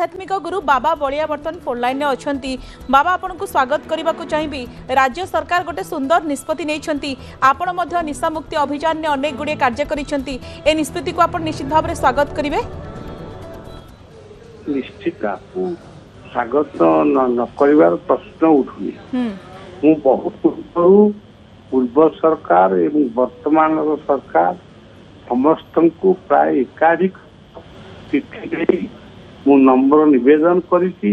आध्यात्मिक गुरु बाबा बलिया बर्तन phone line अच्छा बाबा आपन को स्वागत करने को चाहिए। राज्य सरकार गोटे सुंदर निष्पत्ति नहीं आपण निशा मुक्ति अभियान में अनेक गुड़े कार्य करिसेंती ए निष्पत्ति को आपण निश्चित भाव में स्वागत करेंगे। निश्चित स्वागत न कर प्रश्न उठुनी मु बहुत पूर्व सरकार एवं वर्तमान सरकार समस्त को प्राय एकाधिक चिठी मु नंबर निवेदन करी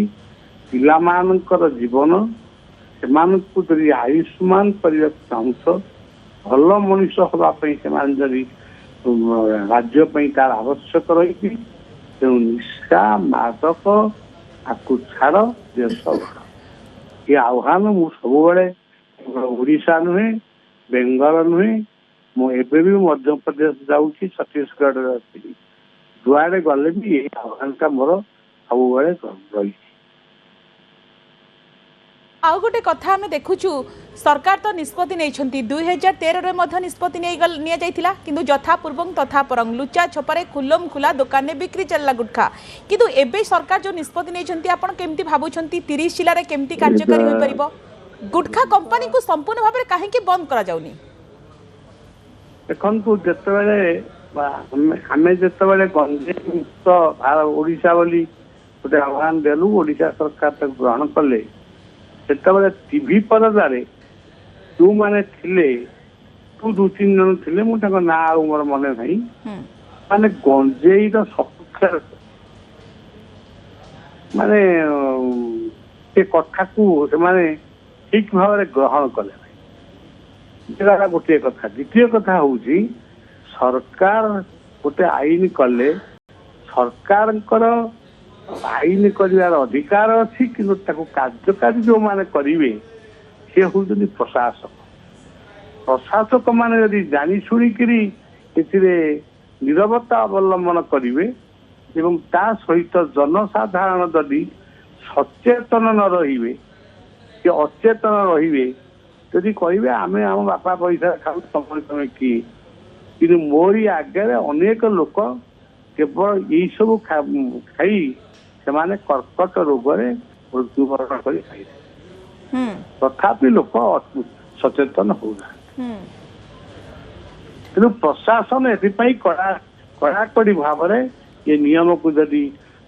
पिलामानकर जीवन से आयुष्मान करने चाहूस भल मनीष हाँपाई से राज्य तार आवश्यक रही तेणु निशा मादक आपको छाड़ देश ये आह्वान मु सब ओडिशा नुहे बेंगल नुहे मुझे भी मध्य प्रदेश जाऊँगी छत्तीसगढ़ अच्छी जुआड़े गले भी ये आह्वान का मोर सब रही। आउ गोटे कथा आम देखुचु सरकार तो निष्पत्ति नहीं 2013 निष्पत्ति किंतु यथा पूर्वं तथा परं लुचा छपारे खुलम खुला दुकान में बिक्री चलला गुटखा किंतु एबे सरकार जो निष्पत्ति नहीं आपण केमती भाबुछंती 30 जिले में केमती कार्यकारी होई परिबो गुटखा कंपनी को संपूर्ण भाव में कहीं बंद करा जाउनी। देखो जिते आम जिते गंजेई मुक्त ओडिशा बोली गोटे आह्वान देलु ओडिशा सरकार ग्रहण कले से टीवी परदारे जो माने थिले तू 2-3 जन थिले मुझे ना मोर मन नहीं माने गंजेई सपक्ष माने से कथा को से ठीक भाव में ग्रहण कले गोटे कथा। द्वितीय कथा हूँ सरकार गोटे आईन कले सरकार आईन कर अधिकार अच्छी कि कार्यकारी जो माने करेंगे सी हूँ प्रशासक प्रशासक माने यदि जानी शुणिक नीरवता अवलंबन करेंगे एवं ता सहित जनसाधारण यदि सचेतन न रे कि अचेतन रे यदि कहे आम आम बापा पैसा खाऊ समय किए कि मोरी आगे अनेक लोक केवल यही सब खाई से कर्कट रोग मृत्युवरण कर तथापि लोक सचेतन होना तेणु प्रशासन एपाई कड़ाकड़ी भाव में ये नियम को यदि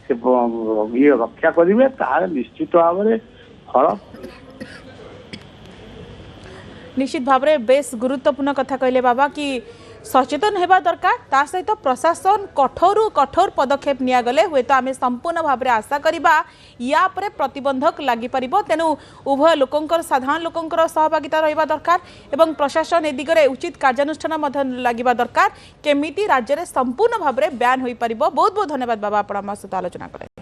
ये रक्षा करेंगे तार निश्चित भाव में फल निश्चित भाव में बेस गुरुत्वपूर्ण कथा कहले बाबा कि सचेतन होगा दरकार ता सहित प्रशासन कठोर कठोर पदक्षेप निगले हुए तो आम संपूर्ण भाव में आशा करवा या परे प्रतिबंधक लगी पारिबो। तेणु उभय लोकंकर साधारण लोकंकर सहभागिता रहिबा दरकार एवं प्रशासन ए दिगरे उचित कार्यानुष्ठान लगिबा दरकार केमिति राज्य में संपूर्ण भाव में ब्यान होई पारिबो। बहुत बहुत धन्यवाद बाबा आपण आम सहित आलोचना कले।